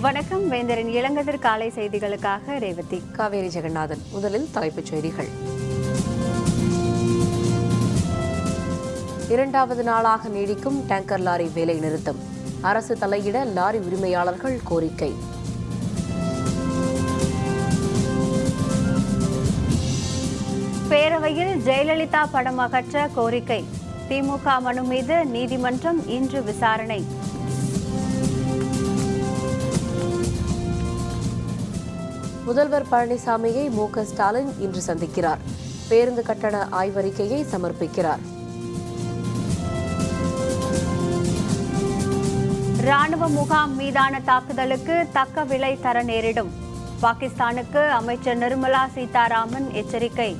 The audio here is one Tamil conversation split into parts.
வணக்கம். வேந்தரின் இளங்கதிர் காலை செய்திகளுக்காக ரேவதி. காவேரி ஜெகநாதன். முதலில் தலைப்புச் செய்திகள். இரண்டாவது நாளாக நீடிக்கும் டேங்கர் லாரி வேலை நிறுத்தம். அரசு தலையிட லாரி உரிமையாளர்கள் கோரிக்கை. பேரவையில் ஜெயலலிதா படம் அகற்ற கோரிக்கை. திமுக மனு மீது நீதிமன்றம் இன்று விசாரணை. முதல்வர் பழனிசாமியை மு.க. ஸ்டாலின் இன்று சந்திக்கிறார். பேருந்து கட்டண ஆய்வறிக்கையை சமர்ப்பிக்கிறார். ராணுவ முகாம் மீதான தாக்குதலுக்கு தக்க விலை தர நேரிடும். பாகிஸ்தானுக்கு அமைச்சர் நிர்மலா சீதாராமன் எச்சரிக்கை.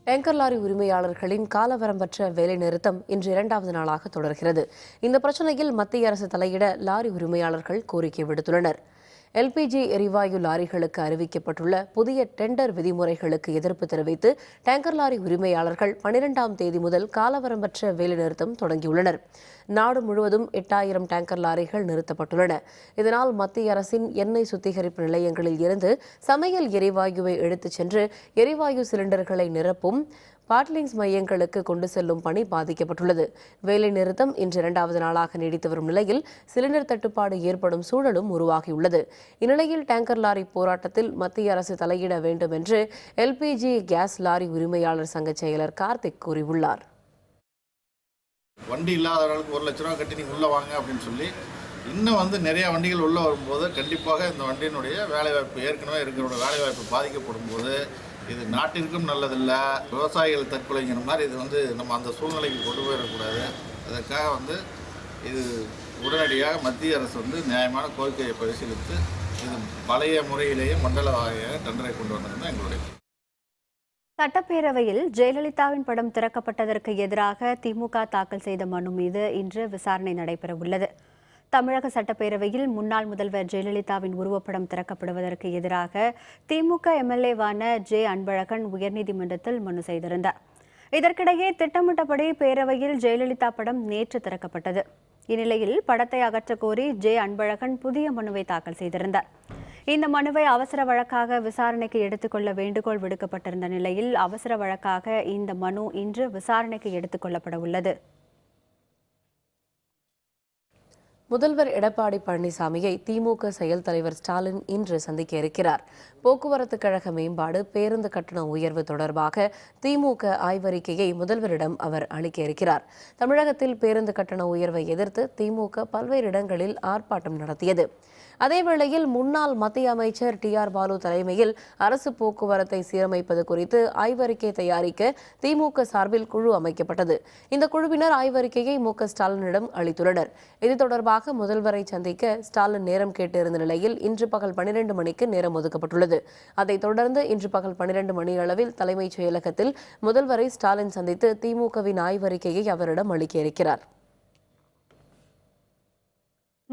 டேங்கர் லாரி உரிமையாளர்களின் காலவரம்பற்ற வேலை நிறுத்தம் இன்று இரண்டாவது நாளாக தொடர்கிறது. இந்த பிரச்சினையில் மத்திய அரசு தலையிட லாரி உரிமையாளர்கள் கோரிக்கை விடுத்துள்ளனர். எல்பிஜி எரிவாயு லாரிகளுக்கு அறிவிக்கப்பட்டுள்ள புதிய டெண்டர் விதிமுறைகளுக்கு எதிர்ப்பு தெரிவித்து டேங்கர் லாரி உரிமையாளர்கள் 12ஆம் தேதி முதல் காலவரம்பற்ற வேலைநிறுத்தம் தொடங்கியுள்ளனர். நாடு முழுவதும் 8000 டேங்கர் லாரிகள் நிறுத்தப்பட்டுள்ளன. இதனால் மத்திய அரசின் எண்ணெய் சுத்திகரிப்பு நிலையங்களில் இருந்து சமையல் எரிவாயுவை எடுத்துச் சென்று எரிவாயு சிலிண்டர்களை நிரப்பும் பாட்லிங்ஸ் மையங்களுக்கு கொண்டு செல்லும் பணி பாதிக்கப்பட்டுள்ளது. வேலை நிறுத்தம் இன்று இரண்டாவது நாளாக நீடித்து வரும் நிலையில் சிலிண்டர் தட்டுப்பாடு ஏற்படும் சூழலும் உருவாகியுள்ளது. இந்நிலையில் டேங்கர் லாரி போராட்டத்தில் மத்திய அரசு தலையிட வேண்டும் என்று எல்பிஜி கேஸ் லாரி உரிமையாளர் சங்க செயலர் கார்த்திக் கூறியுள்ளார். வண்டி இல்லாதவர்களுக்கு 1 லட்ச ரூபா கட்டி நீங்கள் உள்ளே வாங்க அப்படின்னு சொல்லி இன்னும் நிறைய வண்டிகள் உள்ளே வரும்போது கண்டிப்பாக இந்த வண்டியினுடைய வேலைவாய்ப்பு ஏற்கனவே இருக்கிற வேலைவாய்ப்பு பாதிக்கப்படும் போது இது நாட்டிற்கும் நல்லதில்லை. விவசாயிகள் தற்கொலைங்கிற மாதிரி இது நம்ம அந்த சூழ்நிலைக்கு கொண்டு போயிடக்கூடாது. அதற்காக இது உடனடியாக மத்திய அரசு நியாயமான கோரிக்கையை பரிசீலித்து இது பழைய முறையிலேயே மண்டல வாரியாக டெண்டரை கொண்டு வந்தது எங்களுடைய. சட்டப்பேரவையில் ஜெயலலிதாவின் படம் திறக்கப்பட்டதற்கு எதிராக திமுக தாக்கல் செய்த மனு மீது இன்று விசாரணை நடைபெறவுள்ளது. தமிழக சட்டப்பேரவையில் முன்னாள் முதல்வர் ஜெயலலிதாவின் உருவப்படம் திறக்கப்படுவதற்கு எதிராக திமுக எம்எல்ஏவான ஜே அன்பழகன் உயர்நீதிமன்றத்தில் மனு செய்திருந்தார். இதற்கிடையே திட்டமிட்டபடி பேரவையில் ஜெயலலிதா படம் நேற்று திறக்கப்பட்டது. இந்நிலையில் படத்தை அகற்றக் கோரி ஜே அன்பழகன் புதிய மனுவை தாக்கல் செய்திருந்தார். இந்த மனுவை அவசர வழக்காக விசாரணைக்கு எடுத்துக்கொள்ள வேண்டுகோள் விடுக்கப்பட்டிருந்த நிலையில் அவசர வழக்காக இந்த மனு இன்று விசாரணைக்கு எடுத்துக் கொள்ளப்பட உள்ளது. முதல்வர் எடப்பாடி பழனிசாமியை திமுக செயல் தலைவர் ஸ்டாலின் இன்று சந்திக்க இருக்கிறார். போக்குவரத்து கழக மேம்பாடு, பேருந்து கட்டண உயர்வு தொடர்பாக திமுக ஆய்வறிக்கையை முதல்வரிடம் அவர் அளிக்க இருக்கிறார். தமிழகத்தில் பேருந்து கட்டண உயர்வை எதிர்த்து திமுக பல்வேறு இடங்களில் ஆர்ப்பாட்டம் நடத்தியது. அதேவேளையில் முன்னாள் மத்திய அமைச்சர் டி.ஆர். பாலு தலைமையில் அரசு போக்குவரத்தை சீரமைப்பது குறித்து ஆய்வறிக்கை தயாரிக்க திமுக சார்பில் குழு அமைக்கப்பட்டது. இந்த குழுவினர் ஆய்வறிக்கையை மு.க. ஸ்டாலினிடம் அளித்துள்ளனர். இது தொடர்பாக முதல்வரை சந்திக்க ஸ்டாலின் நேரம் கேட்டிருந்த நிலையில் இன்று பகல் 12 மணிக்கு நேரம் ஒதுக்கப்பட்டுள்ளது. அதைத் தொடர்ந்து இன்று பகல் 12 மணியளவில் தலைமைச் செயலகத்தில் முதல்வரை ஸ்டாலின் சந்தித்து திமுகவின் ஆய்வறிக்கையை அவரிடம் அளிக்க இருக்கிறார்.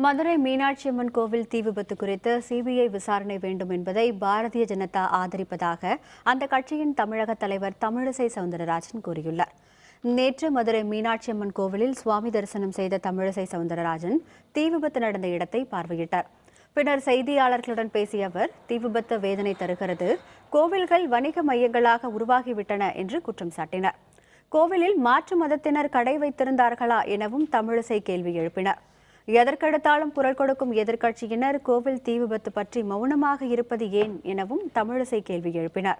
மதுரை மீனாட்சி அம்மன் கோவில் தீ விபத்து குறித்து சிபிஐ விசாரணை வேண்டும் என்பதை பாரதிய ஜனதா ஆதரிப்பதாக அந்த கட்சியின் தமிழக தலைவர் தமிழிசை சவுந்தரராஜன் கூறியுள்ளார். நேற்று மதுரை மீனாட்சி அம்மன் கோவிலில் சுவாமி தரிசனம் செய்த தமிழிசை சவுந்தரராஜன் தீ விபத்து நடந்த இடத்தை பார்வையிட்டார். பின்னர் செய்தியாளர்களுடன் பேசிய அவர், தீ விபத்து வேதனை தருகிறது, கோவில்கள் வணிக மையங்களாக உருவாகிவிட்டன என்று குற்றம் சாட்டினார். கோவிலில் மாற்று மதத்தினர் கடை வைத்திருந்தார்களா எனவும் தமிழிசை கேள்வி எழுப்பினார். எதற்கெடுத்தாலும் குரல் கொடுக்கும் எதிர்க்கட்சியினர் கோவில் தீ விபத்து பற்றி மௌனமாக இருப்பது ஏன் எனவும் தமிழிசை கேள்வி எழுப்பினார்.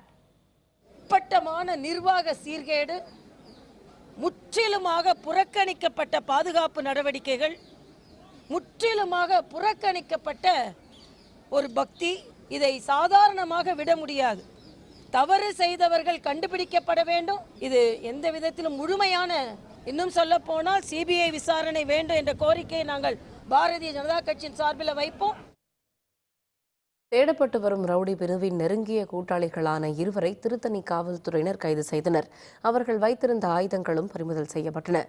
அப்பட்டமான நிர்வாக சீர்கேடு, முற்றிலுமாக புறக்கணிக்கப்பட்ட பாதுகாப்பு நடவடிக்கைகள், முற்றிலுமாக புறக்கணிக்கப்பட்ட ஒரு பக்தி, இதை சாதாரணமாக விட முடியாது. தவறு செய்தவர்கள் கண்டுபிடிக்கப்பட வேண்டும். இது எந்த விதத்திலும் முழுமையான, இன்னும் சொல்ல போனால் சிபிஐ விசாரணை வேண்டும் என்ற கோரிக்கையை நாங்கள் பாரதிய ஜனதா கட்சியின் சார்பில் வைப்போம். தேடப்பட்டு வரும் ரவுடி பிரிவின் நெருங்கிய கூட்டாளிகளான இருவரை திருத்தணி காவல்துறையினர் கைது செய்தனர். அவர்கள் வைத்திருந்த ஆயுதங்களும் பறிமுதல் செய்யப்பட்டன.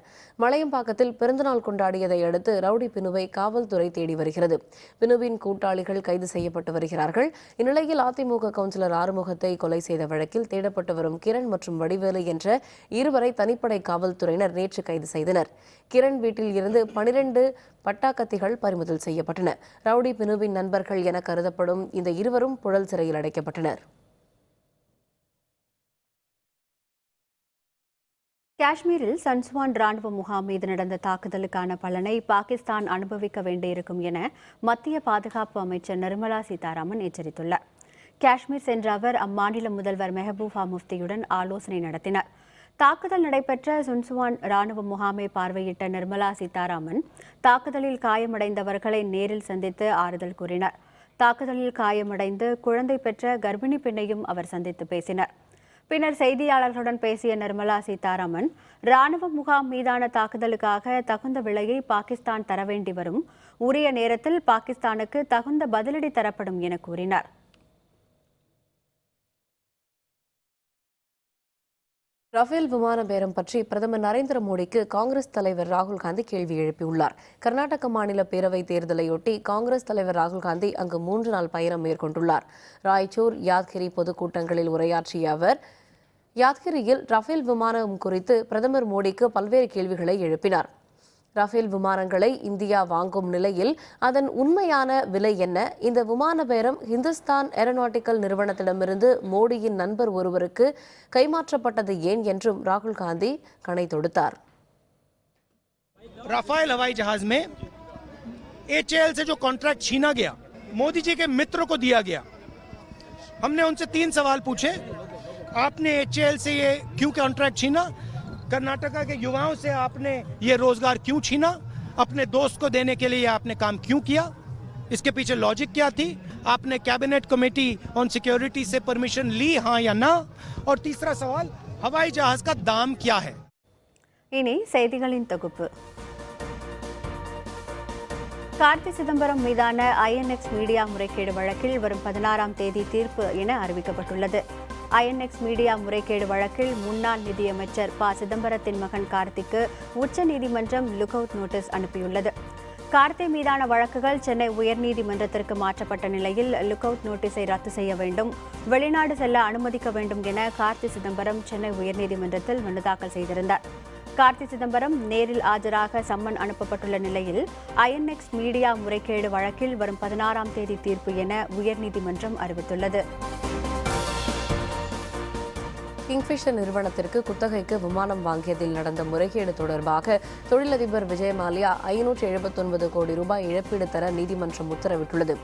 மலையம்பாக்கத்தில் பிறந்தநாள் கொண்டாடியதை அடுத்து ரவுடி பினுவை காவல்துறை தேடி வருகிறது. பினுவின் கூட்டாளிகள் கைது செய்யப்பட்டு வருகிறார்கள். இந்நிலையில் அதிமுக கவுன்சிலர் ஆறுமுகத்தை கொலை செய்த வழக்கில் தேடப்பட்டு வரும் கிரண் மற்றும் வடிவேலு என்ற இருவரை தனிப்படை காவல்துறையினர் நேற்று கைது செய்தனர். கிரண் வீட்டில் இருந்து 12 பட்டாக்கத்திகள் பறிமுதல் செய்யப்பட்டன. ரவுடி பினுவின் நண்பர்கள் என கருதப்படும் இந்த இருவரும் புழல் சிறையில் அடைக்கப்பட்டனர். காஷ்மீரில் சன்ஸ்வான் ராணுவ முகாம் மீது நடந்த தாக்குதலுக்கான பலனை பாகிஸ்தான் அனுபவிக்க வேண்டியிருக்கும் என மத்திய பாதுகாப்பு அமைச்சர் நிர்மலா சீதாராமன் எச்சரித்துள்ளார். காஷ்மீர் சென்ற அவர் அம்மாநில முதல்வர் மெஹபூபா முஃப்தியுடன் ஆலோசனை நடத்தினார். தாக்குதல் நடைபெற்ற சுன்சுவான் ராணுவ முகாமை பார்வையிட்ட நிர்மலா சீதாராமன் தாக்குதலில் காயமடைந்தவர்களை நேரில் சந்தித்து ஆறுதல் கூறினார். தாக்குதலில் காயமடைந்து குழந்தை பெற்ற கர்ப்பிணி பெண்ணையும் அவர் சந்தித்து பேசினார். பின்னர் செய்தியாளர்களுடன் பேசிய நிர்மலா சீதாராமன் ராணுவ முகாம் மீதான தாக்குதலுக்காக தகுந்த விலையை பாகிஸ்தான் தர வேண்டி வரும். உரிய நேரத்தில் பாகிஸ்தானுக்கு தகுந்த பதிலடி தரப்படும் என கூறினார். ரஃபேல் விமான பேரம் பற்றி பிரதமர் நரேந்திர மோடிக்கு காங்கிரஸ் தலைவர் ராகுல் காந்தி கேள்வி எழுப்பியுள்ளார். கர்நாடக மாநில பேரவைத் தேர்தலையொட்டி காங்கிரஸ் தலைவர் ராகுல் காந்தி அங்கு 3 நாள் பயணம் மேற்கொண்டுள்ளார். ராய்ச்சூர், யாத்கிரி பொதுக்கூட்டங்களில் உரையாற்றிய அவர் யாத்கிரியில் ரஃபேல் விமானம் குறித்து பிரதமர் மோடிக்கு பல்வேறு கேள்விகளை எழுப்பினார். ரஃபேல் விமானங்களை இந்தியா வாங்கும் நிலையில் அதன் உண்மையான விலை என்ன? இந்த விமான பேரம் ஹிந்துஸ்தான் ஏரோநாட்டிக்கல் நிறுவனத்திடமிருந்து மோடியின் நண்பர் ஒருவருக்கு கைமாற்றப்பட்டது ஏன் என்றும் ராகுல் காந்தி கணை தொடுத்தார். राफेल हवाई जहाज में HAL से जो कॉन्ट्रैक्ट छीना गया, मोदी जी के मित्र को दिया गया। हमने उनसे 3 सवाल पूछे। आपने HAL से ये क्यों कॉन्ट्रैक्ट छीना? कर्नाटका के युवाओं से आपने ये रोजगार क्यों छीना? अपने दोस्त को देने के लिए आपने काम क्यों किया? इसके पीछे लॉजिक क्या थी? आपने कैबिनेट कमेटी ऑन सिक्योरिटी से परमिशन ली, हाँ या ना? और तीसरा सवाल, हवाई जहाज का दाम क्या है? இனி செய்திகளின் தொகுப்பு. கார்த்தி சிதம்பரம் மீதான INX மீடியா முறைகேடு வழக்கில் வரும் 16ஆம் தேதி தீர்ப்பு என அறிவிக்கப்பட்டுள்ளது. INX மீடியா முறைகேடு வழக்கில் முன்னாள் நிதியமைச்சர் ப. சிதம்பரத்தின் மகன் கார்த்திக்கு உச்சநீதிமன்றம் லுக் அவுட் நோட்டீஸ் அனுப்பியுள்ளது. கார்த்தி மீதான வழக்குகள் சென்னை உயர்நீதிமன்றத்திற்கு மாற்றப்பட்ட நிலையில் லுக் அவுட் நோட்டீஸை ரத்து செய்ய வேண்டும், வெளிநாடு செல்ல அனுமதிக்க வேண்டும் என கார்த்தி சிதம்பரம் சென்னை உயர்நீதிமன்றத்தில் மனு தாக்கல் செய்திருந்தார். கார்த்தி சிதம்பரம் நேரில் ஆஜராக சம்மன் அனுப்பப்பட்டுள்ள நிலையில் INX மீடியா முறைகேடு வழக்கில் வரும் 16ஆம் தேதி தீர்ப்பு என உயர்நீதிமன்றம் அறிவித்துள்ளது. கிங்ஃபிஷர் நிறுவனத்திற்கு குத்தகைக்கு விமானம் வாங்கியதில் நடந்த முறைகேடு தொடர்பாக தொழிலதிபர் விஜய் மால்யா 579 கோடி ரூபாய் இழப்பீடு தர நீதிமன்றம் உத்தரவிட்டுள்ளது.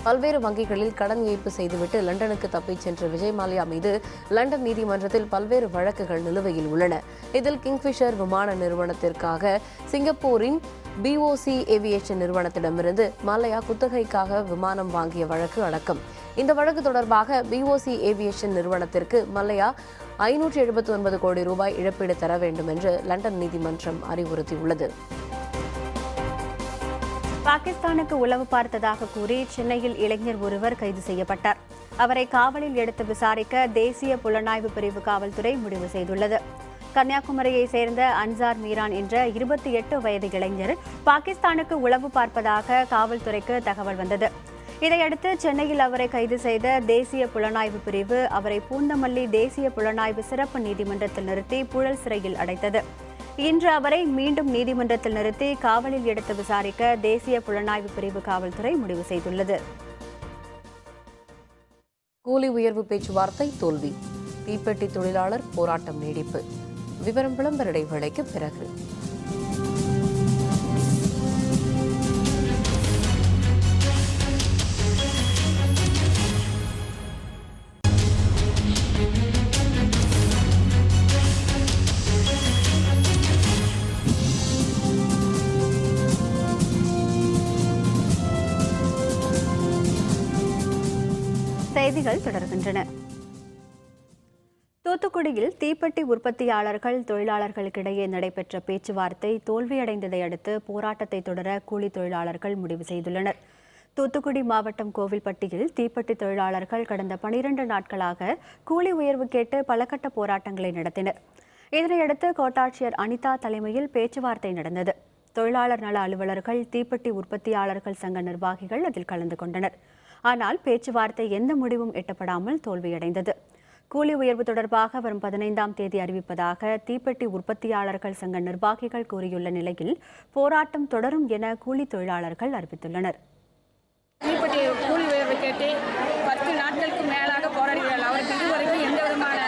பல்வேறு வங்கிகளில் கடன் ஏய்ப்பு செய்துவிட்டு லண்டனுக்கு தப்பிச் சென்ற விஜய் மால்யா மீது லண்டன் நீதிமன்றத்தில் பல்வேறு வழக்குகள் நிலுவையில் உள்ளன. இதில் கிங்ஃபிஷர் விமான நிறுவனத்திற்காக சிங்கப்பூரின் BOC ஏவியேஷன் நிறுவனத்திடமிருந்து மால்யா குத்தகைக்காக விமானம் வாங்கிய வழக்கு அடக்கம். இந்த வழக்கு தொடர்பாக BOC ஏவியேஷன் நிறுவனத்திற்கு மல்லையா 579 கோடி ரூபாய் இழப்பீடு தர வேண்டும் என்று லண்டன் நீதிமன்றம் அறிவுறுத்தியுள்ளது. பாகிஸ்தானுக்கு உளவு பார்த்ததாக கூறி சென்னையில் இளைஞர் ஒருவர் கைது செய்யப்பட்டார். அவரை காவலில் எடுத்து விசாரிக்க தேசிய புலனாய்வு பிரிவு காவல்துறை முடிவு செய்துள்ளது. கன்னியாகுமரியை சேர்ந்த அன்சார் மீரான் என்ற 28 வயது இளைஞர் பாகிஸ்தானுக்கு உளவு பார்ப்பதாக காவல்துறைக்கு தகவல் வந்தது. இதையடுத்து சென்னையில் அவரை கைது செய்த தேசிய புலனாய்வு பிரிவு அவரை பூந்தமல்லி தேசிய புலனாய்வு சிறப்பு நீதிமன்றத்தில் நிறுத்தி புழல் சிறையில் அடைத்தது. இன்று அவரை மீண்டும் நீதிமன்றத்தில் நிறுத்தி காவலில் எடுத்து விசாரிக்க தேசிய புலனாய்வு பிரிவு காவல்துறை முடிவு செய்துள்ளது. கூலி உயர்வு பேச்சுவார்த்தை தோல்வி, தீப்பெட்டி தொழிலாளர் போராட்டம் நீடிப்பு. விவரம் விளம்பர இடைவேளைக்கு பிறகு. செய்திகள் தொடர்கின்றன. தூத்துக்குடியில் தீப்பெட்டி உற்பத்தியாளர்கள் தொழிலாளர்களுக்கிடையே நடைபெற்ற பேச்சுவார்த்தை தோல்வியடைந்ததை அடுத்து போராட்டத்தை தொடர கூலி தொழிலாளர்கள் முடிவு செய்துள்ளனர். தூத்துக்குடி மாவட்டம் கோவில்பட்டியில் தீப்பெட்டி தொழிலாளர்கள் கடந்த 12 நாட்களாக கூலி உயர்வு கேட்டு பலகட்ட போராட்டங்களை நடத்தினர். இதனையடுத்து கோட்டாட்சியர் அனிதா தலைமையில் பேச்சுவார்த்தை நடந்தது. தொழிலாளர் நல அலுவலர்கள், தீப்பெட்டி உற்பத்தியாளர்கள் சங்க நிர்வாகிகள் அதில் கலந்து கொண்டனர். ஆனால் பேச்சுவார்த்தை எந்த முடிவும் எட்டப்படாமல் தோல்வியடைந்தது. கூலி உயர்வு தொடர்பாக வரும் 15ஆம் தேதி அறிவிப்பதாக தீப்பெட்டி உற்பத்தியாளர்கள் சங்க நிர்வாகிகள் கூறியுள்ள நிலையில் போராட்டம் தொடரும் என கூலி தொழிலாளர்கள் அறிவித்துள்ளனர். தீப்பெட்டி கூலி உயர்வு கேட்டு 10 நாட்களுக்கு மேலாக போராடுகிறார்கள். அவருக்கு இதுவரைக்கும் எந்த விதமான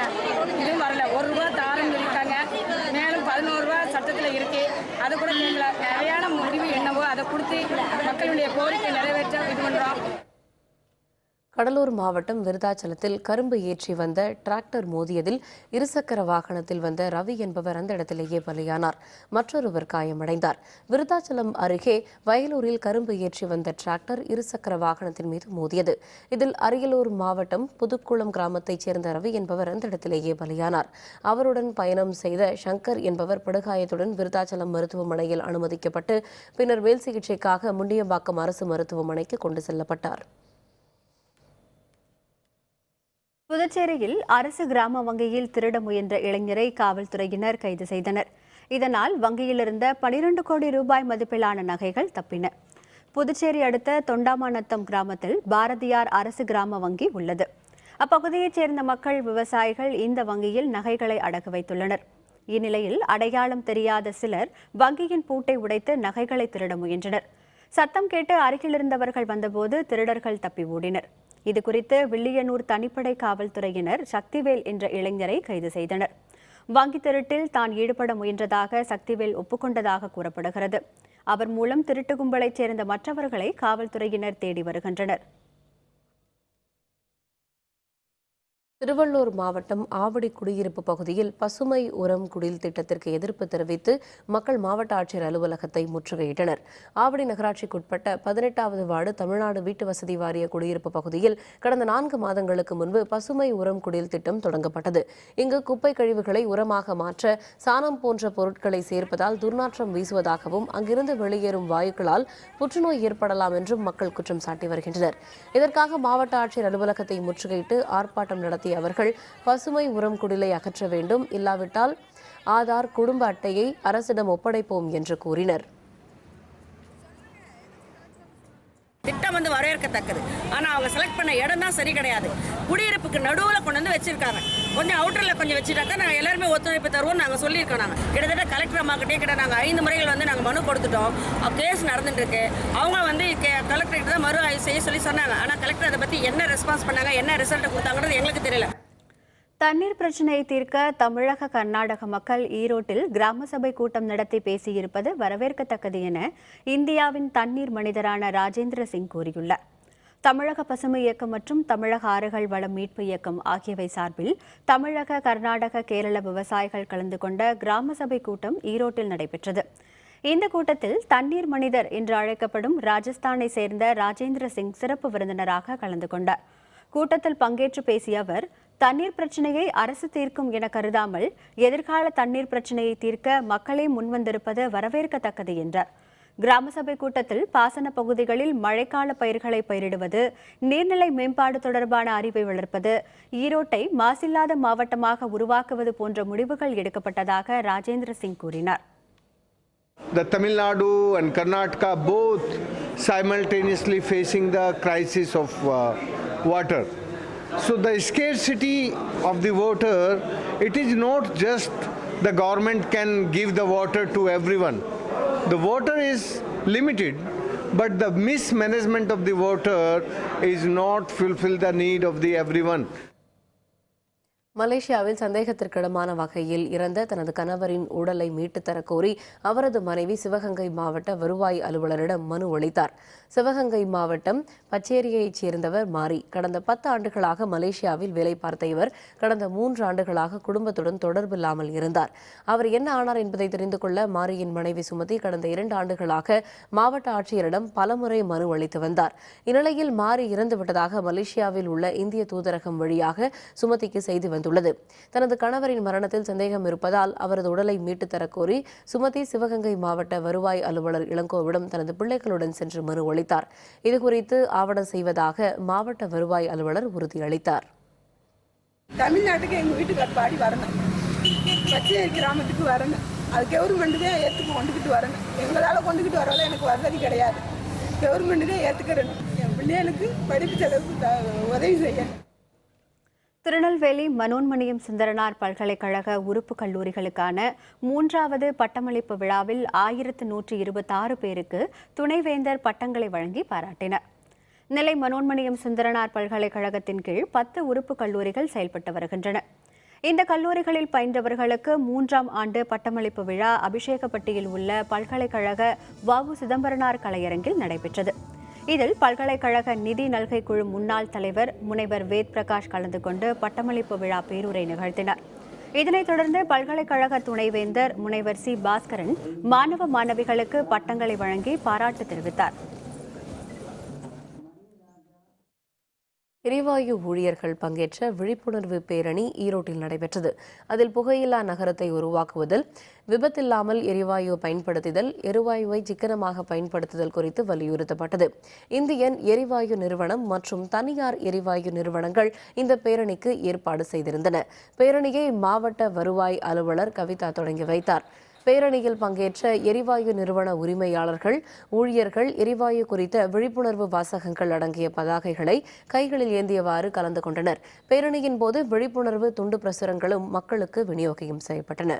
இதுவும் வரல. 1 ரூபா தாரன்னு சொல்லியிருக்காங்க. மேலும் 11 ரூபா சட்டத்தில் இருக்கு. அதை கூட நிறையான முடிவு என்னவோ அதை கொடுத்து மக்களுடைய கோரிக்கை நிறைவேற்ற இது பண்ணுறோம். கடலூர் மாவட்டம் விருதாச்சலத்தில் கரும்பு ஏற்றி வந்த டிராக்டர் மோதியதில் இருசக்கர வாகனத்தில் வந்த ரவி என்பவர் அந்த இடத்திலேயே பலியானார். மற்றொருவர் காயமடைந்தார். விருதாச்சலம் அருகே வயலூரில் கரும்பு ஏற்றி வந்த டிராக்டர் இருசக்கர வாகனத்தின் மீது மோதியது. இதில் அரியலூர் மாவட்டம் புதுக்குளம் கிராமத்தைச் சேர்ந்த ரவி என்பவர் அந்த இடத்திலேயே பலியானார். அவருடன் பயணம் செய்த சங்கர் என்பவர் படுகாயத்துடன் விருதாச்சலம் மருத்துவமனையில் அனுமதிக்கப்பட்டு பின்னர் மேல் சிகிச்சைக்காக முண்டியம்பாக்கம் அரசு மருத்துவமனைக்கு கொண்டு செல்லப்பட்டார். புதுச்சேரியில் அரசு கிராம வங்கியில் திருட முயன்ற இளைஞரை காவல்துறையினர் கைது செய்தனர். இதனால் வங்கியில் இருந்த 12 கோடி ரூபாய் மதிப்பிலான நகைகள் தப்பின. புதுச்சேரி அடுத்த தொண்டாமாநத்தம் கிராமத்தில் பாரதியார் அரசு கிராம வங்கி உள்ளது. அப்பகுதியைச் சேர்ந்த மக்கள், விவசாயிகள் இந்த வங்கியில் நகைகளை அடகு வைத்துள்ளனர். இந்நிலையில் அடையாளம் தெரியாத சிலர் வங்கியின் பூட்டை உடைத்து நகைகளை திருட முயன்றனர். சத்தம் கேட்டு அருகிலிருந்தவர்கள் வந்தபோது திருடர்கள் தப்பி ஓடினர். இதுகுறித்து வில்லியனூர் தனிப்படை காவல்துறையினர் சக்திவேல் என்ற இளைஞரை கைது செய்தனர். வங்கி திருட்டில் தான் ஈடுபட முயன்றதாக சக்திவேல் ஒப்புக்கொண்டதாக கூறப்படுகிறது. அவர் மூலம் திருட்டு கும்பலைச் சேர்ந்த மற்றவர்களை காவல்துறையினர் தேடி வருகின்றனர். திருவள்ளூர் மாவட்டம் ஆவடி குடியிருப்பு பகுதியில் பசுமை உரம் குடில் திட்டத்திற்கு எதிர்ப்பு தெரிவித்து மக்கள் மாவட்ட ஆட்சியர் அலுவலகத்தை முற்றுகையிட்டனர். ஆவடி நகராட்சிக்குட்பட்ட 18வது வார்டு தமிழ்நாடு வீட்டு வசதி வாரிய குடியிருப்பு பகுதியில் கடந்த 4 மாதங்களுக்கு முன்பு பசுமை உரம் குடில் திட்டம் தொடங்கப்பட்டது. இங்கு குப்பை கழிவுகளை உரமாக மாற்ற சாணம் போன்ற பொருட்களை சேர்ப்பதால் துர்நாற்றம் வீசுவதாகவும் அங்கிருந்து வெளியேறும் வாயுக்களால் புற்றுநோய் ஏற்படலாம் என்றும் மக்கள் குற்றம் சாட்டி வருகின்றனர். இதற்காக மாவட்ட ஆட்சியர் அலுவலகத்தை முற்றுகையிட்டு ஆர்ப்பாட்டம் நடத்திய அவர்கள் பசுமை உரம் குடிலை அகற்ற வேண்டும், இல்லாவிட்டால் ஆதார், குடும்ப அட்டையை அரசிடம் ஒப்படைப்போம் என்று கூறினர். திட்டம் வரவேற்கத்தக்கது. ஆனால் அவங்க செலக்ட் பண்ண இடம் தான் சரி கிடையாது. குடியிருப்புக்கு நடுவில் கொண்டு வந்து வச்சிருக்காங்க. கொஞ்சம் அவுட்டரில் கொஞ்சம் வச்சுட்டாக்கா நாங்கள் எல்லாருமே ஒத்துழைப்பு தருவோம் நாங்கள் சொல்லியிருக்கோம். நாங்கள் கிட்டத்தட்ட கலெக்டர் அம்மாக்கிட்டே கிட்ட நாங்கள் 5 முறைகள் நாங்கள் மனு கொடுத்துட்டோம். கேஸ் நடந்துட்டு இருக்கு. அவங்க கலெக்டர்கிட்ட தான் மறு ஆய்வு செய்ய சொல்லி சொன்னாங்க. ஆனால் கலெக்டர் அதை பற்றி என்ன ரெஸ்பான்ஸ் பண்ணாங்க, என்ன ரிசல்ட் கொடுத்தாங்கன்றது எங்களுக்கு தெரியல. தண்ணீர் பிரச்சினையை தீர்க்க தமிழக, கர்நாடக மக்கள் ஈரோட்டில் கிராம சபை கூட்டம் நடத்தி பேசியிருப்பது வரவேற்கத்தக்கது என இந்தியாவின் தண்ணீர் மனிதரான ராஜேந்திர சிங் கூறியுள்ளார். தமிழக பசுமை இயக்கம் மற்றும் தமிழக ஆறுகள் வளம் மீட்பு இயக்கம் ஆகியவை சார்பில் தமிழக, கர்நாடக, கேரள விவசாயிகள் கலந்து கொண்ட கிராம சபை கூட்டம் ஈரோட்டில் நடைபெற்றது. இந்த கூட்டத்தில் தண்ணீர் மனிதர் என்று அழைக்கப்படும் ராஜஸ்தானை சேர்ந்த ராஜேந்திர சிங் சிறப்பு விருந்தினராக கலந்து கொண்டார். கூட்டத்தில் பங்கேற்று பேசிய அவர், தண்ணீர் பிரச்சினையை அரசு தீர்க்கும் என கருதாமல் எதிர்கால தண்ணீர் பிரச்சினையை தீர்க்க மக்களே முன்வந்திருப்பது வரவேற்கத்தக்கது என்றார். கிராம சபை கூட்டத்தில் பாசன பகுதிகளில் மழைக்கால பயிர்களை பயிரிடுவது, நீர்நிலை மேம்பாடு தொடர்பான அறிவை வளர்ப்பது, ஈரோட்டை மாசில்லாத மாவட்டமாக உருவாக்குவது போன்ற முடிவுகள் எடுக்கப்பட்டதாக ராஜேந்திர சிங் கூறினார். The Tamil Nadu and Karnataka both simultaneously facing the crisis of water. So the scarcity of the water, it is not just the government can give the water to everyone. The water is limited, but the mismanagement of the water is not fulfill the need of the everyone. மலேசியாவில் சந்தேகத்திற்கிடமான வகையில் இறந்த தனது கணவரின் உடலை மீட்டுத் தரக் கோரி அவரது மனைவி சிவகங்கை மாவட்ட வருவாய் அலுவலரிடம் மனு அளித்தார். சிவகங்கை மாவட்டம் பச்சேரியைச் சேர்ந்தவர் மாரி. கடந்த 10 ஆண்டுகளாக மலேசியாவில் வேலை பார்த்த இவர் கடந்த 3 ஆண்டுகளாக குடும்பத்துடன் தொடர்பில்லாமல் இருந்தார். அவர் என்ன ஆனார் என்பதை தெரிந்து கொள்ள மாரியின் மனைவி சுமதி கடந்த 2 ஆண்டுகளாக மாவட்ட ஆட்சியரிடம் பலமுறை மனு அளித்து வந்தார். இந்நிலையில் மாரி இறந்துவிட்டதாக மலேசியாவில் உள்ள இந்திய தூதரகம் வழியாக சுமதிக்கு செய்தி வந்தது. அமைந்துள்ளது. தனது கணவரின் மரணத்தில் சந்தேகம் இருப்பதால் அவரது உடலை மீட்டு தரக்கோரி சுமதி சிவகங்கை மாவட்ட வருவாய் அலுவலர் இளங்கோவிடம் தனது பிள்ளைகளுடன் சென்று மனு அளித்தார். இதுகுறித்து ஆவணம் செய்வதாக மாவட்ட வருவாய் அலுவலர் உறுதியளித்தார். தமிழ்நாட்டுக்கு எங்கள் வீட்டுக்கார் பாடி வரணும், பச்சை கிராமத்துக்கு வரணும், அது கவர்மெண்ட் தான் ஏற்றுக்கு கொண்டுக்கிட்டு வரணும். எங்களால் கொண்டுக்கிட்டு வரல எனக்கு வசதி கிடையாது. கவர்மெண்ட் தான் ஏற்றுக்கிறணும். என் பிள்ளைகளுக்கு படிப்பு செலவுக்கு உதவி செய்யணும். திருநெல்வேலி மனோன்மணியம் சுந்தரனார் பல்கலைக்கழக உறுப்பு கல்லூரிகளுக்கான 3வது பட்டமளிப்பு விழாவில் 1126 பேருக்கு துணைவேந்தர் பட்டங்களை வழங்கி பாராட்டினர். நெல்லை மனோன்மணியம் சுந்தரனார் பல்கலைக்கழகத்தின் கீழ் 10 உறுப்பு கல்லூரிகள் செயல்பட்டு வருகின்றன. இந்த கல்லூரிகளில் பயின்றவர்களுக்கு 3ஆம் ஆண்டு பட்டமளிப்பு விழா அபிஷேகப்பட்டியில் உள்ள பல்கலைக்கழக வ.உ. சிதம்பரனார் கலையரங்கில் நடைபெற்றது. இதில் பல்கலைக்கழக நிதி நல்கை குழு முன்னாள் தலைவர் முனைவர் வேத் பிரகாஷ் கலந்து கொண்டு பட்டமளிப்பு விழா பேருரை நிகழ்த்தினார். இதனைத் தொடர்ந்து பல்கலைக்கழக துணைவேந்தர் முனைவர் சி. பாஸ்கரன் மாணவ மாணவிகளுக்கு பட்டங்களை வழங்கி பாராட்டு தெரிவித்தார். எரிவாயு ஊழியர்கள் பங்கேற்ற விழிப்புணர்வு பேரணி ஈரோட்டில் நடைபெற்றது. அதில் புகையில்லா நகரத்தை உருவாக்குவதில், விபத்தில்லாமல் எரிவாயு பயன்படுத்துதல், எரிவாயுவை சிக்கனமாக பயன்படுத்துதல் குறித்து வலியுறுத்தப்பட்டது. இந்தியன் எரிவாயு நிறுவனம் மற்றும் தனியார் எரிவாயு நிறுவனங்கள் இந்த பேரணிக்கு ஏற்பாடு செய்திருந்தன. பேரணியை மாவட்ட வருவாய் அலுவலர் கவிதா தொடங்கி வைத்தார். பேரணியில் பங்கேற்ற எரிவாயு நிறுவன உரிமையாளர்கள், ஊழியர்கள் எரிவாயு குறித்த விழிப்புணர்வு வாசகங்கள் அடங்கிய பதாகைகளை கைகளில் ஏந்தியவாறு கலந்து கொண்டனர். பேரணியின் போது விழிப்புணர்வு துண்டு பிரசுரங்களும் மக்களுக்கு விநியோகம் செய்யப்பட்டன.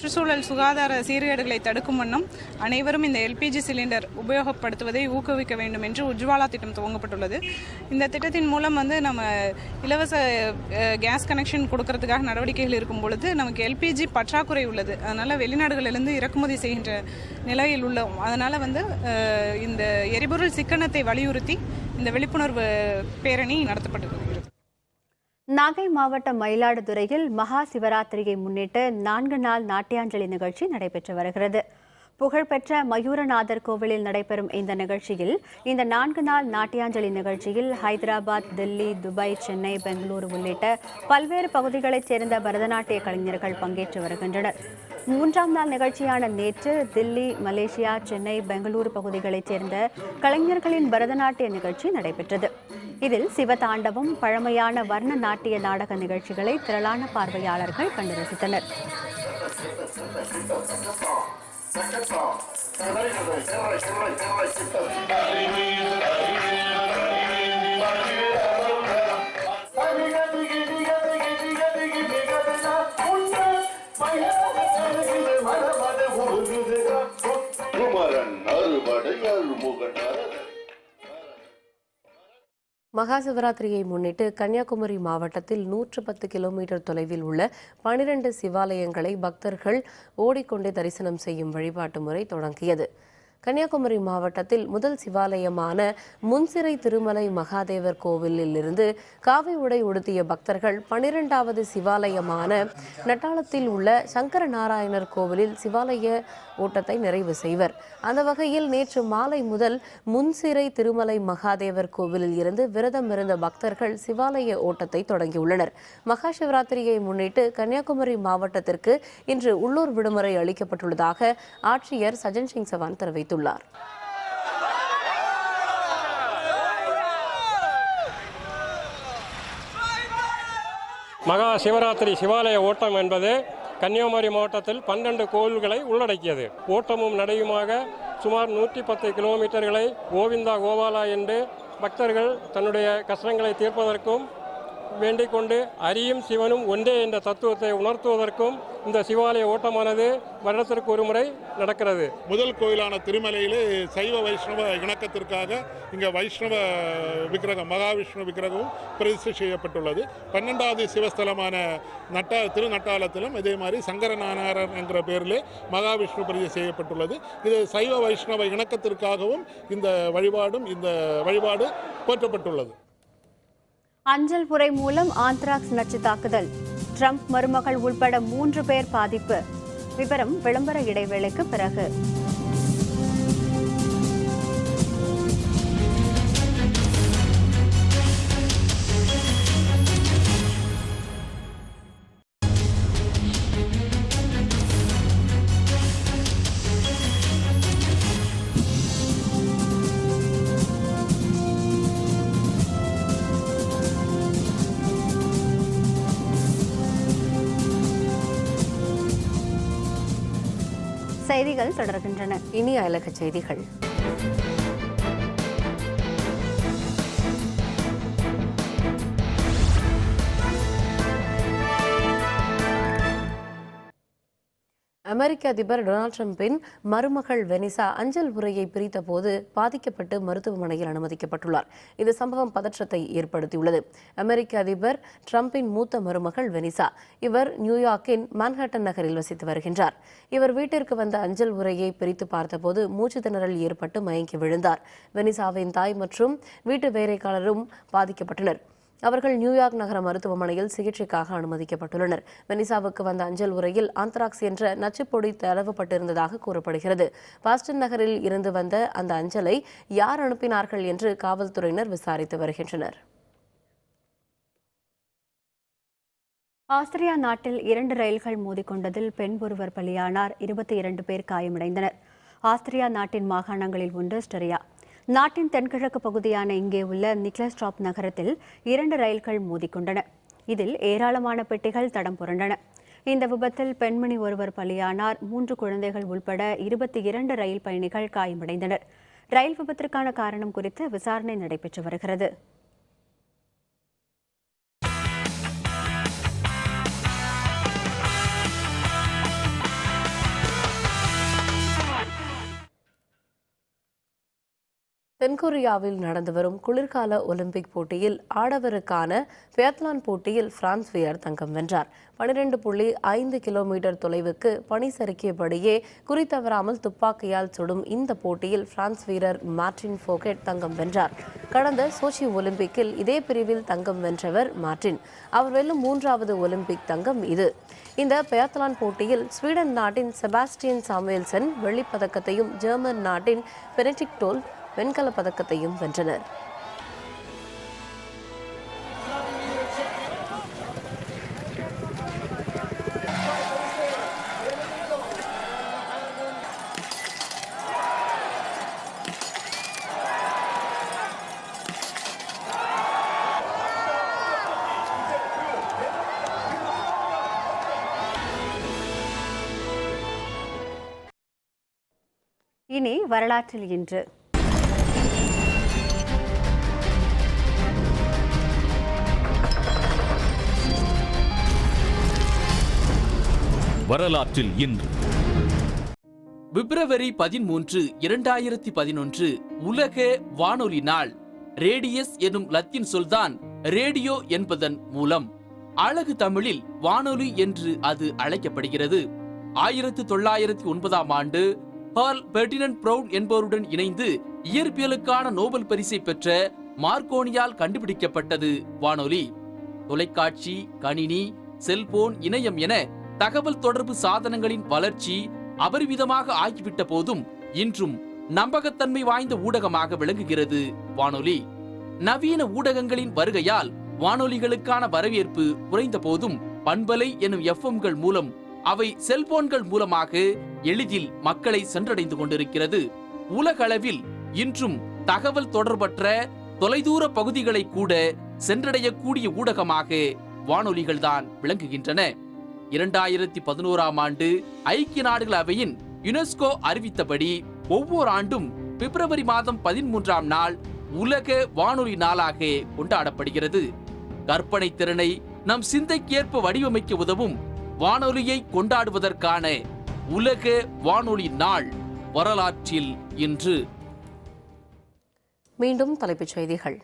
சுற்றுச்சூழல் சுகாதார சீர்கேடுகளை தடுக்கும் வண்ணம் அனைவரும் இந்த எல்பிஜி சிலிண்டர் உபயோகப்படுத்துவதை ஊக்குவிக்க வேண்டும் என்று உஜ்வாலா திட்டம் துவங்கப்பட்டுள்ளது. இந்த திட்டத்தின் மூலம் நம்ம இலவச கேஸ் கனெக்ஷன் கொடுக்கறதுக்காக நடவடிக்கைகள் இருக்கும் பொழுது நமக்கு எல்பிஜி பற்றாக்குறை உள்ளது. அதனால் வெளிநாடுகளிலிருந்து இறக்குமதி செய்கின்ற நிலையில் உள்ளோம். அதனால் இந்த எரிபொருள் சிக்கனத்தை வலியுறுத்தி இந்த விழிப்புணர்வு பேரணி நடத்தப்பட்டது. நாகை மாவட்டம் மயிலாடுதுறையில் மகா சிவராத்திரியை முன்னிட்டு 4 நாள் நாட்டியாஞ்சலி நிகழ்ச்சி நடைபெற்று வருகிறது. புகழ்பெற்ற மயூரநாதர் கோவிலில் நடைபெறும் இந்த நிகழ்ச்சியில் இந்த 4 நாள் நாட்டியாஞ்சலி நிகழ்ச்சியில் ஹைதராபாத், தில்லி, துபாய், சென்னை, பெங்களூரு உள்ளிட்ட பல்வேறு பகுதிகளைச் சேர்ந்த பரதநாட்டிய கலைஞர்கள் பங்கேற்று வருகின்றனர். 3ஆம் நாள் நிகழ்ச்சியான நேற்று தில்லி, மலேசியா, சென்னை, பெங்களூரு பகுதிகளைச் சேர்ந்த கலைஞர்களின் பரதநாட்டிய நிகழ்ச்சி நடைபெற்றது. இதில் சிவதாண்டவம், பழமையான வர்ண நாட்டிய நாடக நிகழ்ச்சிகளை திரளான பார்வையாளர்கள் கண்டு ரசித்தனர். மகா சிவராத்திரியை முன்னிட்டு கன்னியாகுமரி மாவட்டத்தில் 110 கிலோமீட்டர் தொலைவில் உள்ள 12 சிவாலயங்களை பக்தர்கள் ஓடிக்கொண்டே தரிசனம் செய்யும் வழிபாட்டு முறை தொடங்கியது. கன்னியாகுமரி மாவட்டத்தில் முதல் சிவாலயமான முன்சிறை திருமலை மகாதேவர் கோவிலில் இருந்து காவி உடை உடுத்திய பக்தர்கள் 12வது சிவாலயமான நட்டாளத்தில் உள்ள சங்கர நாராயணர் கோவிலில் சிவாலய ஓட்டத்தை நிறைவு செய்வர். அந்த வகையில் நேற்று மாலை முதல் முன்சிறை திருமலை மகாதேவர் கோவிலில் இருந்து விரதம் இருந்த பக்தர்கள் சிவாலய ஓட்டத்தை தொடங்கியுள்ளனர். மகா சிவராத்திரியை முன்னிட்டு கன்னியாகுமரி மாவட்டத்திற்கு இன்று உள்ளூர் விடுமுறை அளிக்கப்பட்டுள்ளதாக ஆட்சியர் சஜன் சிங் சவான் தெரிவித்தார். மகா சிவராத்திரி சிவாலய ஓட்டம் என்பது கன்னியாகுமரி மாவட்டத்தில் 12 கோவில்களை உள்ளடக்கியது. ஓட்டமும் நடையுமாக சுமார் 110 கிலோமீட்டர்களை கோவிந்தா கோபாலா என்று பக்தர்கள் தன்னுடைய கஷ்டங்களை தீர்ப்பதற்கும் வேண்டிக் கொண்டு அரியும் சிவனும் ஒன்றே என்ற தத்துவத்தை உணர்த்துவதற்கும் இந்த சிவாலய ஓட்டமானது வருடத்திற்கு ஒரு முறை நடக்கிறது. முதல் கோயிலான திருமலையிலே சைவ வைஷ்ணவ இணக்கத்திற்காக இங்கே வைஷ்ணவ விக்கிரகம் மகாவிஷ்ணு விக்கிரகமும் பிரதிஷ்டை செய்யப்பட்டுள்ளது. 12வது சிவஸ்தலமான திருநட்டாளத்திலும் இதே மாதிரி சங்கரநாராயணர் என்கிற பெயரிலே மகாவிஷ்ணு பிரதிஷ்டை செய்யப்பட்டுள்ளது. இது சைவ வைஷ்ணவ இணக்கத்திற்காகவும் இந்த வழிபாடு போற்றப்பட்டுள்ளது. அஞ்சல் உறை மூலம் ஆந்த்ராக்ஸ் நச்சு தாக்குதல், ட்ரம்ப் மருமகள் உள்பட 3 பேர் பாதிப்பு. விவரம் விளம்பர இடைவேளைக்கு பிறகு. செய்திகள் தொடர்கின்றன. இனி அயலக செய்திகள். அமெரிக்க அதிபர் டொனால்டு டிரம்பின் மருமகள் வெனிசா அஞ்சல் உரையை பிரித்த போது பாதிக்கப்பட்டு மருத்துவமனையில் அனுமதிக்கப்பட்டுள்ளார். இந்த சம்பவம் பதற்றத்தை ஏற்படுத்தியுள்ளது. அமெரிக்க அதிபர் டிரம்பின் மூத்த மருமகள் வெனிசா. இவர் நியூயார்க்கின் மான்ஹாட்டன் நகரில் வசித்து வருகின்றார். இவர் வீட்டிற்கு வந்த அஞ்சல் உரையை பிரித்து பார்த்தபோது மூச்சு திணறல் ஏற்பட்டு மயங்கி விழுந்தார். வெனிசாவின் தாய் மற்றும் வீட்டு வேலைக்காரரும் பாதிக்கப்பட்டனர். அவர்கள் நியூயார்க் நகர மருத்துவமனையில் சிகிச்சைக்காக அனுமதிக்கப்பட்டுள்ளனர். வெனிசாவுக்கு வந்த அஞ்சல் உரையில் ஆந்த்ராக்ஸ் என்ற நச்சுப்பொடி தடவப்பட்டிருந்ததாக கூறப்படுகிறது. பாஸ்டன் நகரில் இருந்து வந்த அந்த அஞ்சலை யார் அனுப்பினார்கள் என்று காவல்துறையினர் விசாரித்து வருகின்றனர். ஆஸ்திரியா நாட்டில் 2 ரயில்கள் மோதிக்கொண்டதில் பெண் ஒருவர் பலியானார். 22 பேர் காயமடைந்தனர். ஆஸ்திரியா நாட்டின் மாகாணங்களில் ஒன்று ஸ்டெரியா. நாட்டின் தென்கிழக்கு பகுதியான இங்கே உள்ள நிக்லஸ்ட்ராப் நகரத்தில் 2 ரயில்கள் மோதிக்கொண்டன. இதில் ஏராளமான பெட்டிகள் தடம் புரண்டன. இந்த விபத்தில் பெண்மணி ஒருவர் பலியானார். 3 குழந்தைகள் உள்பட 22 ரயில் பயணிகள் காயமடைந்தனர். ரயில் விபத்திற்கான காரணம் குறித்து விசாரணை நடைபெற்று வருகிறது. தென்கொரியாவில் நடந்து வரும் குளிர்கால ஒலிம்பிக் போட்டியில் ஆடவருக்கான பியாத்லான் போட்டியில் பிரான்ஸ் வீரர் தங்கம் வென்றார். 12.5 கிலோமீட்டர் தொலைவுக்கு பனி சறுக்கியபடியே குறித்தவராமல் துப்பாக்கியால் சுடும் இந்த போட்டியில் பிரான்ஸ் வீரர் மார்டின் ஃபோகெட் தங்கம் வென்றார். கடந்த சோச்சி ஒலிம்பிக்கில் இதே பிரிவில் தங்கம் வென்றவர் மார்டின். அவர் வெல்லும் 3வது ஒலிம்பிக் தங்கம் இது. இந்த பியாத்லான் போட்டியில் ஸ்வீடன் நாட்டின் செபாஸ்டியன் சாமுவேல்சன் வெள்ளிப்பதக்கத்தையும் ஜெர்மன் நாட்டின் பெனடிக்ட் டோல் வெண்கல பதக்கத்தையும் வென்றனர். இனி வரலாற்றில் இன்று. வரலாற்றில் இன்று பிப்ரவரி 13, 2011 உலக வானொலி நாள். ரேடியஸ் எனும் லத்தீன் சொல்தான் ரேடியோ என்பதன் மூலம் அழகு தமிழில் வானொலி என்று அது அழைக்கப்படுகிறது. 1909ஆம் ஆண்டு ஹால் பெர்டினன்ட் பிரவுன் என்பவருடன் இணைந்து இயற்பியலுக்கான நோபல் பரிசை பெற்ற மார்க்கோனியால் கண்டுபிடிக்கப்பட்டது வானொலி. தொலைக்காட்சி, கணினி, செல்போன், இணையம் என தகவல் தொடர்பு சாதனங்களின் வளர்ச்சி அபரிமிதமாக ஆகிவிட்ட போதும் இன்றும் நம்பகத்தன்மை வாய்ந்த ஊடகமாக விளங்குகிறது வானொலி. நவீன ஊடகங்களின் வருகையால் வானொலிகளுக்கான வரவேற்பு குறைந்த போதும் பண்பலை எனும் எஃப்எம்கள் மூலம் அவை செல்போன்கள் மூலமாக எளிதில் மக்களை சென்றடைந்து கொண்டிருக்கிறது. உலகளவில் இன்றும் தகவல் தொடர்பற்ற தொலைதூர பகுதிகளை கூட சென்றடையக்கூடிய ஊடகமாக வானொலிகள் தான் விளங்குகின்றன. 2011ஆம் ஆண்டு ஐக்கிய நாடுகள் அவையின் யுனெஸ்கோ அறிவித்தபடி ஒவ்வொரு ஆண்டும் பிப்ரவரி மாதம் 13ஆம் நாள் உலக வானொலி நாளாக கொண்டாடப்படுகிறது. கற்பனை திறனை நம் சிந்தைக்கேற்ப வடிவமைக்க உதவும் வானொலியை கொண்டாடுவதற்கான உலக வானொலி நாள் வரலாற்றில் இன்று. மீண்டும் தலைப்புச் செய்திகள்.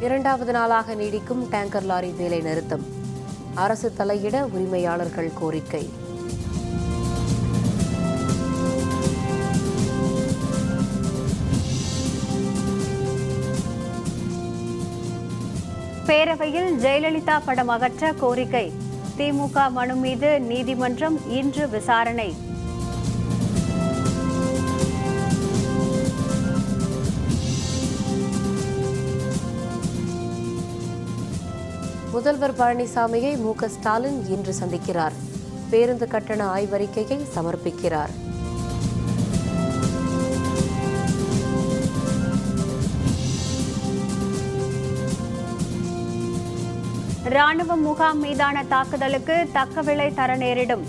2வது நாளாக நீடிக்கும் டேங்கர் லாரி வேலை நிறுத்தம். அரசு தலையிட உரிமையாளர்கள் கோரிக்கை. பேரவையில் ஜெயலலிதா படம் அகற்ற கோரிக்கை. திமுக மனு மீது நீதிமன்றம் இன்று விசாரணை. முதல்வர் பழனிசாமியை மு.க. ஸ்டாலின் இன்று சந்திக்கிறார். பேருந்து கட்டண ஆய்வறிக்கையை சமர்ப்பிக்கிறார். ராணுவ முகாம் மீதான தாக்குதலுக்கு தக்க விலை தர நேரிடும்.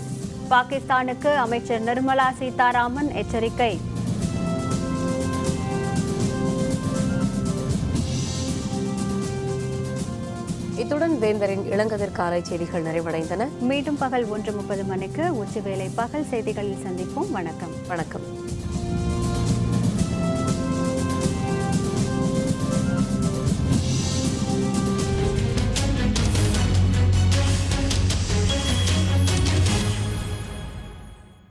பாகிஸ்தானுக்கு அமைச்சர் நிர்மலா சீதாராமன் எச்சரிக்கை. இத்துடன் வேந்தரின் இளங்கதிர் காலை செய்திகள் நிறைவடைந்தன. மீண்டும் பகல் 1:30 மணிக்கு உச்சிவேளை பகல் செய்திகளில் சந்திப்போம். வணக்கம்.